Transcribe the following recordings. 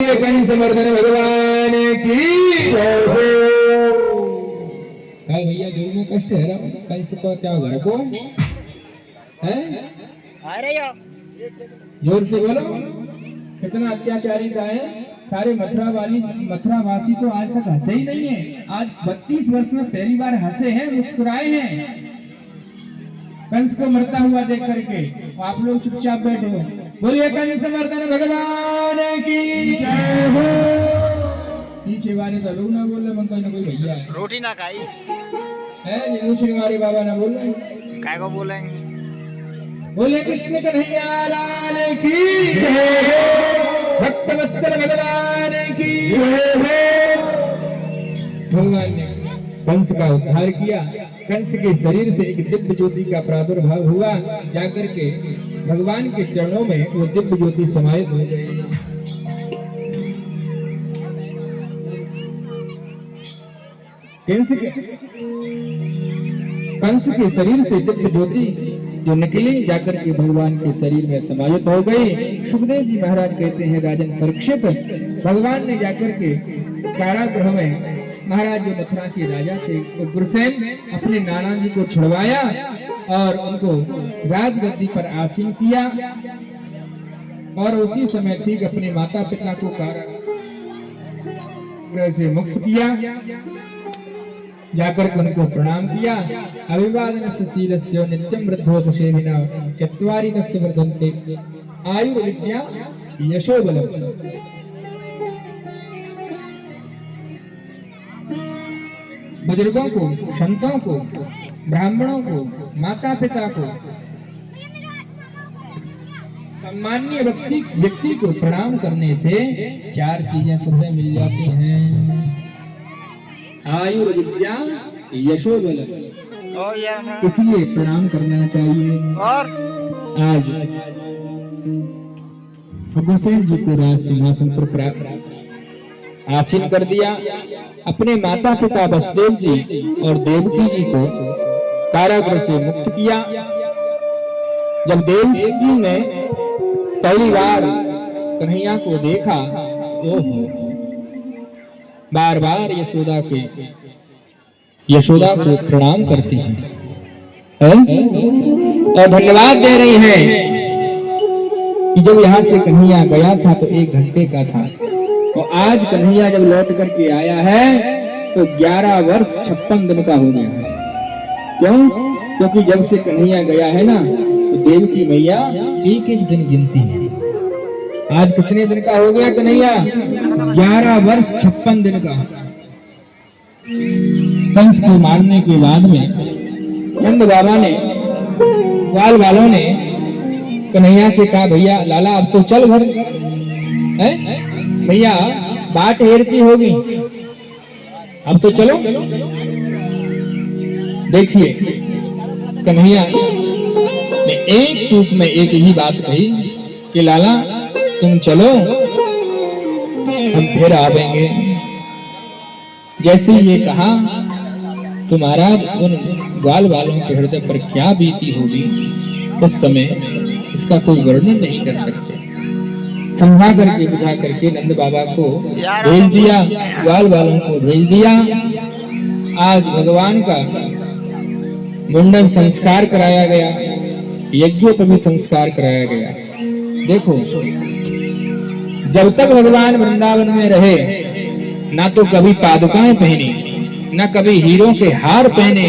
बोलिए कंस मर्दन भगवान की जय हो। भैया दिल में कष्ट है ना, कंस को क्या घर को है? अरे यो जोर से बोलो, कितना अत्याचारी का है। सारे मथुरावासी तो आज तक हंसे ही नहीं है। आज 32 वर्ष में पहली बार हंसे हैं, मुस्कुराए हैं कंस को मरता हुआ देख करके। आप लोग चुपचाप बैठे हो। बोलिए कंस मर्दन भगवान की जय हो। पीछे वाले तो लोग ना बोल रहे, मन कोई ना कोई भैया है रोटी ना खाई है जी, हमारे बाबा ना बोल रहे, काय को बोलेंगे। बोले कृष्ण कन्हैया लाल की जय हो। भक्त वत्सल भगवान की जय हो। भगवान ने कंस का उद्धार किया। कंस के शरीर से एक दिव्य ज्योति का प्रादुर्भाव हुआ, जाकर के भगवान के चरणों में वो दिव्य ज्योति समाहित हो गई। कंस के शरीर से दिव्य ज्योति जो निकली, जाकर के भगवान के शरीर में समाहित हो गई। सुखदेव जी महाराज कहते हैं, राजन परीक्षित, भगवान ने जाकर के कारागृह में महाराज जो मथुरा के राजा थे उग्रसेन, अपने नाना जी को छुड़वाया और उनको राजगद्दी पर आसीन किया। और उसी समय ठीक अपने माता पिता को कारागृह से मुक्त किया, जाकर के उनको प्रणाम किया। अभिवादनस्य शीलस्य नित्यं वृद्धोपसेविना चत्वारि तस्य वर्धन्ते आयु विद्या यशो बलम्। बुजुर्गों को, संतों को, ब्राह्मणों को, माता पिता को, सम्माननीय व्यक्ति को प्रणाम करने से 4 चीजें सुबह मिल जाती हैं। आयु विद्या यशो बल। इसलिए प्रणाम करना चाहिए। और आज हुसैन जी को राज सिंहासन पर आसीन कर दिया। अपने माता पिता वसुदेव जी और देवकी जी को कारागृह से मुक्त किया। जब देवकी जी ने पहली बार कन्हैया को देखा, ओहो, बार बार यशोदा को प्रणाम करती हैं और धन्यवाद दे रही हैं कि जब यहाँ से कन्हैया गया था तो 1 घंटे का था, और आज कन्हैया जब लौट करके आया है तो 11 वर्ष 56 दिन का हो गया है। क्यों? क्योंकि जब से कन्हैया गया है ना, तो देवकी मैया एक एक दिन गिनती है। आज कितने दिन का हो गया कन्हैया? 11 वर्ष 56 दिन का। कंस को मारने के बाद में नंद बाबा ने, ग्वाल वालों ने कन्हैया से कहा, भैया लाला अब तो चल घर, भैया बाट हेरती होगी, अब तो चलो। देखिए कन्हैया ने एक टूक में एक ही बात कही कि लाला तुम चलो, हम फिर आवेंगे। जैसे ये कहा तो महाराज उन ग्वाल वालों के हृदय पर क्या बीती होगी उस समय, इसका कोई वर्णन नहीं कर सकते। समझा करके बुझा करके नंद बाबा को भेज दिया, ग्वाल वालों को भेज दिया। आज भगवान का मुंडन संस्कार कराया गया, यज्ञोपवीत भी संस्कार कराया गया। देखो, जब तक भगवान वृंदावन में रहे, ना तो कभी पादुकाएं पहनी, न कभी हीरों के हार पहने,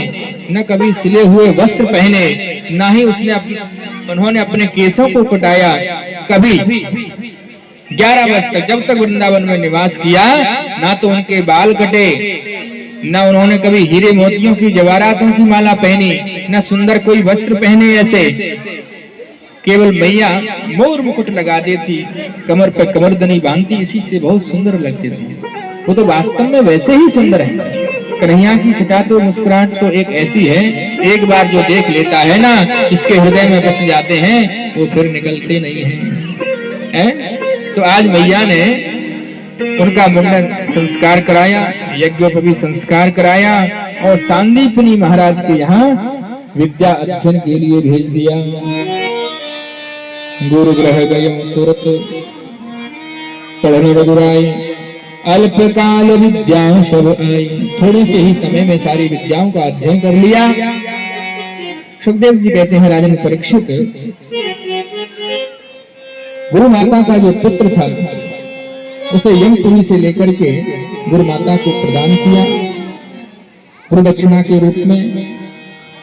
न कभी सिले हुए वस्त्र पहने, ना ही उन्होंने अपने केसों को कटाया। कभी 11 वर्ष तक जब तक वृंदावन में निवास किया, ना तो उनके बाल कटे, न उन्होंने कभी हीरे मोतियों की जवाहरातों की माला पहनी, न सुंदर कोई वस्त्र पहने। ऐसे केवल मैया मोर मुकुट लगा देती, कमर पर कमरदनी बांधती, इसी से बहुत सुंदर लगती थी। वो तो वास्तव में वैसे ही सुंदर है। कन्हैया की छटा तो मुस्कुराहट तो एक ऐसी है, एक बार जो देख लेता है ना, इसके हृदय में बस जाते हैं, वो फिर निकलते नहीं हैं। तो आज मैया ने उनका मुंडन संस्कार कराया, यज्ञोपवीत संस्कार कराया और सांदीपनी महाराज के यहाँ विद्या अध्ययन के लिए भेज दिया। गुरु ग्रह गयं तुरत पढ़ने बदुराई, अल्पकाल विद्या सब आई। थोड़े से ही समय में सारी विद्याओं का अध्ययन कर लिया। सुखदेव जी कहते हैं, राजन परीक्षित, गुरु माता का जो पुत्र था उसे यमपुरी से लेकर के गुरु माता को प्रदान किया गुरु दक्षिणा के रूप में।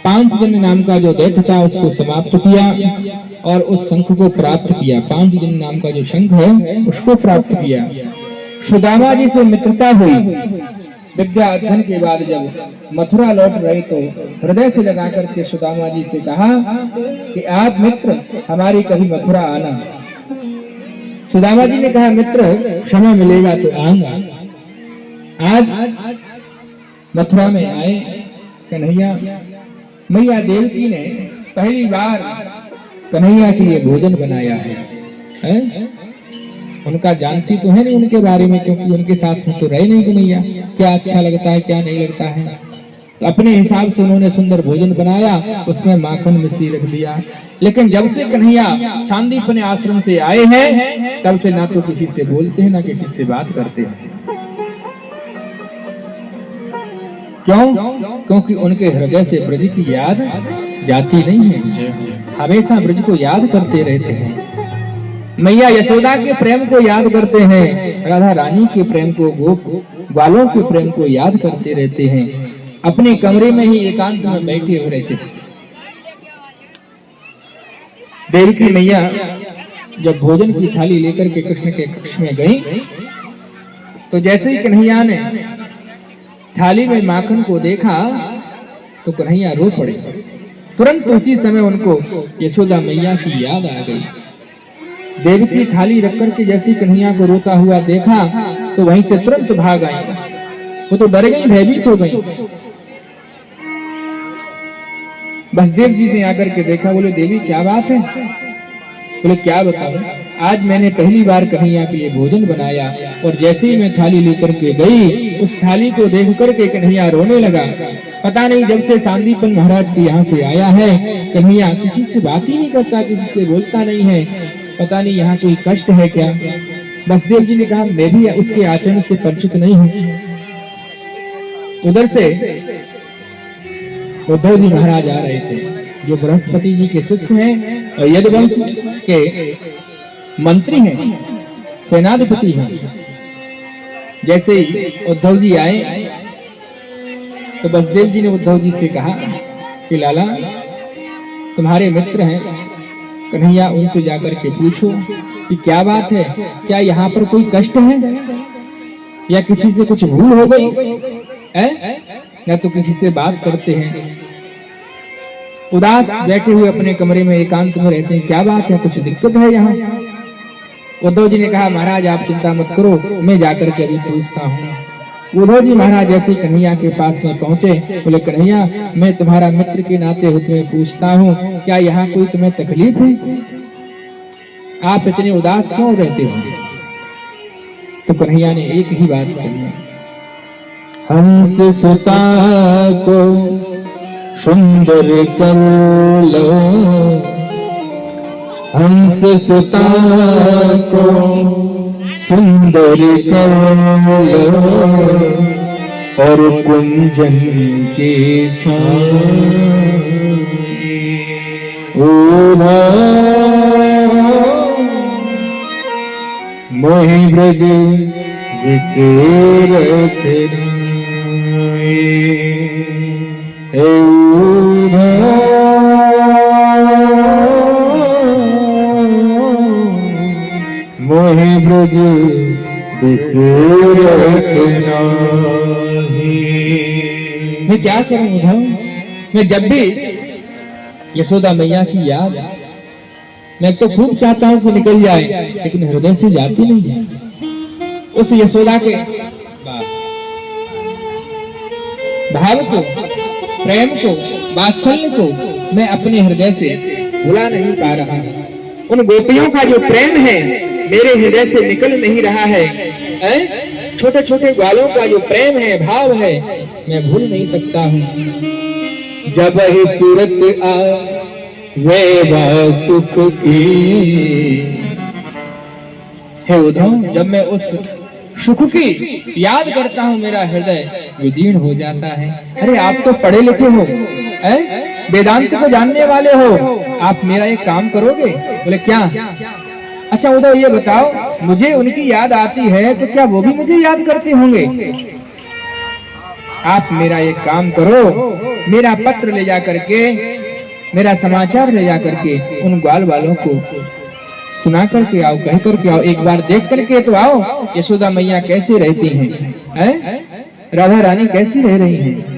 5 जन नाम का जो दैत्य था उसको समाप्त किया और उस शंख को प्राप्त किया। 5 जन नाम का जो शंख है उसको प्राप्त किया। सुदामा जी से मित्रता हुई। विद्या अध्ययन के बाद जब मथुरा लौट रहे तो हृदय से लगा करके सुदामा जी से कहा कि आप मित्र हमारी कभी मथुरा आना। सुदामा जी ने कहा, मित्र समय मिलेगा तो आऊंगा। आज मथुरा में आए कन्हैया, मैया देवकी ने पहली बार कन्हैया के लिए भोजन बनाया है? उनका जानती तो है नहीं उनके बारे में, क्योंकि उनके साथ तो रहे नहीं कन्हैया, क्या अच्छा लगता है क्या नहीं लगता है। तो अपने हिसाब से उन्होंने सुंदर भोजन बनाया, उसमें माखन मिश्री रख दिया। लेकिन जब से कन्हैया सांदीपनि आश्रम से आए हैं तब से ना तो किसी से बोलते हैं ना किसी से बात करते हैं। क्यों? क्योंकि उनके हृदय से ब्रज की याद जाती नहीं है, हमेशा ब्रज को याद करते रहते हैं। मैया यशोदा के प्रेम को याद करते हैं, राधा रानी के प्रेम को, गोप ग्वालों के प्रेम को याद करते रहते हैं। अपने कमरे में ही एकांत में बैठे हो रहते थे। देवकी मैया जब भोजन की थाली लेकर के कृष्ण के कक्ष में गई तो जैसे ही कन्हैया ने थाली में माखन को देखा तो कन्हैया रो पड़े। तुरंत उसी समय उनको यशोदा मैया की याद आ गई। देवकी थाली रख करके जैसे कन्हैया को रोता हुआ देखा तो वहीं से तुरंत भाग आई। वो तो डर गई, भयभीत हो गई। बसदेव जी ने आकर के देखा, बोले देवी क्या बात है? बोले क्या बताऊं, आज मैंने पहली बार कन्हैया के लिए भोजन बनाया और जैसे ही मैं थाली लेकर के गई उस थाली को देख करके कन्हैया रोने लगा। पता नहीं जब से सांदीपन महाराज के यहाँ से आया है कन्हैया किसी से बात ही नहीं करता, किसी से बोलता नहीं है, पता नहीं यहाँ कोई कष्ट है क्या। बसदेव जी ने कहा, मैं भी उसके आचरण से परिचित नहीं हूँ। उधर से उद्धव जी महाराज आ रहे थे, जो बृहस्पति जी के शिष्य हैं और यदुवंश के मंत्री हैं, सेनाधिपति हैं। जैसे ही उद्धव जी आए तो बसदेव जी ने उद्धव जी से कहा कि लाला तुम्हारे मित्र हैं कन्हैया, उनसे जाकर के पूछो कि क्या बात है, क्या यहाँ पर कोई कष्ट है या किसी से कुछ भूल हो गई है, या तो किसी से बात करते हैं। उदास बैठे हुए अपने कमरे में एकांत में रहते हैं, क्या बात है, कुछ दिक्कत है यहाँ? उद्धव जी ने कहा, महाराज आप चिंता मत करो, मैं जाकर के अभी पूछता हूँ। उद्धव जी महाराज जैसे कन्हैया के पास में पहुंचे, बोले कन्हैया मैं तुम्हारा मित्र के नाते हो तुम्हें पूछता हूँ, क्या यहाँ कोई तुम्हें तकलीफ है? आप इतने उदास क्यों रहते हो? तो कन्हैया ने एक ही बात कही, हंस सुता को सुंदर कर लो, हंस सुता को सुंदर कर लो और कुंजन के छाए ओढ़ा मोहि ब्रज विसेरत मोहि ब्रज विसेरत नाही। मैं क्या करूं उद्धव, मैं जब भी यशोदा मैया की याद मैं तो खूब चाहता हूं कि निकल जाए, लेकिन हृदय से जाती नहीं है। उस यशोदा के भाव को, प्रेम को, वात्सल्य को मैं अपने हृदय से भुला नहीं पा रहा। उन गोपियों का जो प्रेम है मेरे हृदय से निकल नहीं रहा है। छोटे छोटे ग्वालों का जो प्रेम है, भाव है, मैं भूल नहीं सकता हूँ। जब ही सूरत आ वैभव सुख की हे उद्धव, जब मैं उस सुख की याद करता हूँ मेरा हृदय विदीर्ण हो जाता है। अरे आप तो पढ़े लिखे हो, वेदांत को जानने वाले हो, आप मेरा एक काम करोगे? बोले क्या? अच्छा उद्धव ये बताओ, मुझे उनकी याद आती है तो क्या वो भी मुझे याद करते होंगे? आप मेरा एक काम करो, मेरा पत्र ले जा करके, मेरा समाचार ले जा करके उन ग्वाल वालों को सुना करके आओ, कह करके आओ, एक बार देख करके तो आओ यशोदा मैया कैसे रहती हैं, राधा रानी कैसी रह रही हैं।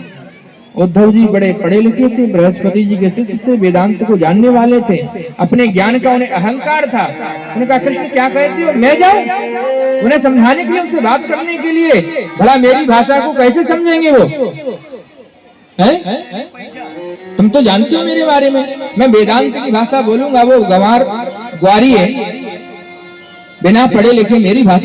उद्धव जी बड़े पढ़े लिखे थे, बृहस्पति जी के शिष्य से, वेदांत को जानने वाले थे, अपने ज्ञान का उन्हें अहंकार था। उन्होंने कहा कृष्ण क्या कहते हो, मैं जाऊं? उन्हें समझाने के लिए, उनसे बात करने के लिए, भला मेरी भाषा को कैसे समझेंगे वो? है? तुम तो जानते हो मेरे बारे में, मैं वेदांत की भाषा बोलूंगा, वो गंवार ग्वारी है, बिना पढ़े लिखे मेरी भाषा